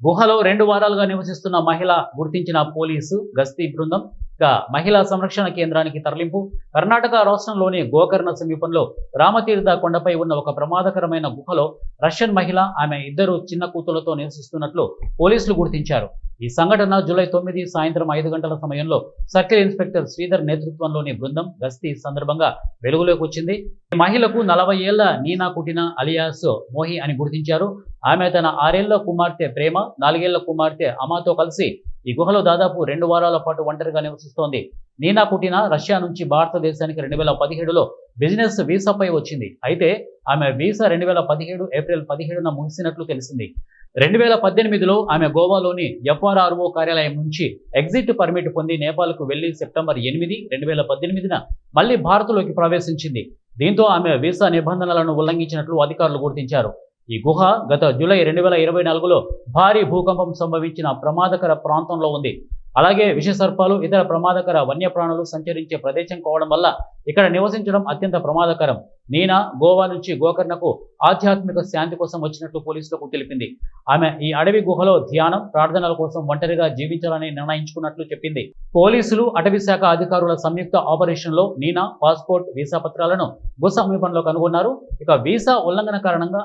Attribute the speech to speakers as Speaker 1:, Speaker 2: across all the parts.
Speaker 1: గుహలో 2 వారాలుగా నివసిస్తున్న మహిళ గుర్తించిన పోలీసు గస్తీ బృందం మహిళా సంరక్షణ కేంద్రానికి తరలింపు. కర్ణాటక రాష్ట్రంలోని గోకర్ణ సమీపంలో రామతీర్థ కొండపై ఉన్న ఒక ప్రమాదకరమైన గుహలో రష్యన్ మహిళ ఆమె 2 చిన్న కూతులతో నివసిస్తున్నట్లు పోలీసులు గుర్తించారు. ఈ సంఘటన జూలై 9 సాయంత్రం 5 గంటల సమయంలో సర్కిల్ ఇన్స్పెక్టర్ శ్రీధర్ నేతృత్వంలోని బృందం గస్తీ సందర్భంగా వెలుగులోకి వచ్చింది. ఈ మహిళకు 40 ఏళ్ల నీనా కుటినా అలియాస్ మోహి అని గుర్తించారు. ఆమె తన 6 ఏళ్ల కుమార్తె ప్రేమ, 4 ఏళ్ల కుమార్తె అమాతో కలిసి ఈ గుహలో దాదాపు 2 వారాల పాటు ఒంటరిగా నివసిస్తోంది. నీనా కుటినా రష్యా నుంచి భారతదేశానికి 2017లో బిజినెస్ వీసాపై వచ్చింది. అయితే ఆమె వీసా 2017 ఏప్రిల్ 17న ముగిసినట్లు తెలిసింది. 2018లో ఆమె గోవాలోని ఎఫ్ఆర్ఆర్ఓ కార్యాలయం నుంచి ఎగ్జిట్ పర్మిట్ పొంది నేపాల్కు వెళ్లి సెప్టెంబర్ 8, 2018న మళ్లీ భారత్లోకి ప్రవేశించింది. దీంతో ఆమె వీసా నిబంధనలను ఉల్లంఘించినట్లు అధికారులు గుర్తించారు. ఈ గుహ గత జూలై 2024లో భారీ భూకంపం సంభవించిన ప్రమాదకర ప్రాంతంలో ఉంది. అలాగే విషసర్పాలు, ఇతర ప్రమాదకర వన్యప్రాణులు సంచరించే ప్రదేశం కావడం వల్ల ఇక్కడ నివసించడం అత్యంత ప్రమాదకరం. నీనా గోవా నుంచి గోకర్ణకు ఆధ్యాత్మిక శాంతి కోసం వచ్చినట్లు పోలీసులకు తెలిపింది. ఆమె ఈ అడవి గుహలో ధ్యానం, ప్రార్థనల కోసం ఒంటరిగా జీవించాలని నిర్ణయించుకున్నట్లు చెప్పింది. పోలీసులు, అటవీ శాఖ అధికారుల సంయుక్త ఆపరేషన్లో నీనా పాస్పోర్ట్, వీసా పత్రాలను గుహ సమీపంలో కనుగొన్నారు. ఇక వీసా ఉల్లంఘన కారణంగా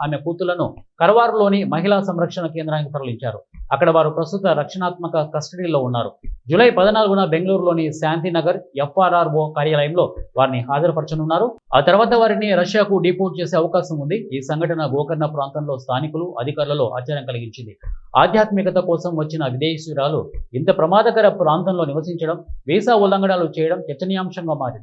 Speaker 1: ఆమె కూతుళ్లను కరవారులోని మహిళా సంరక్షణ కేంద్రానికి తరలించారు. అక్కడ వారు ప్రస్తుత రక్షణాత్మక కస్టడీలో ఉన్నారు. జూలై 14న బెంగళూరులోని శాంతినగర్ ఎఫ్ఆర్ఆర్ఓ కార్యాలయంలో వారిని హాజరుపరచనున్నారు. ఆ తర్వాత వారిని రష్యాకు డిపోర్ట్ చేసే అవకాశం ఉంది. ఈ సంఘటన గోకర్ణ ప్రాంతంలో స్థానికులు, అధికారులలో ఆశ్చర్యం కలిగించింది. ఆధ్యాత్మికత కోసం వచ్చిన విదేశీయురాలు ఇంత ప్రమాదకర ప్రాంతంలో నివసించడం, వీసా ఉల్లంఘనలు చేయడం చర్చనీయాంశంగా మారింది.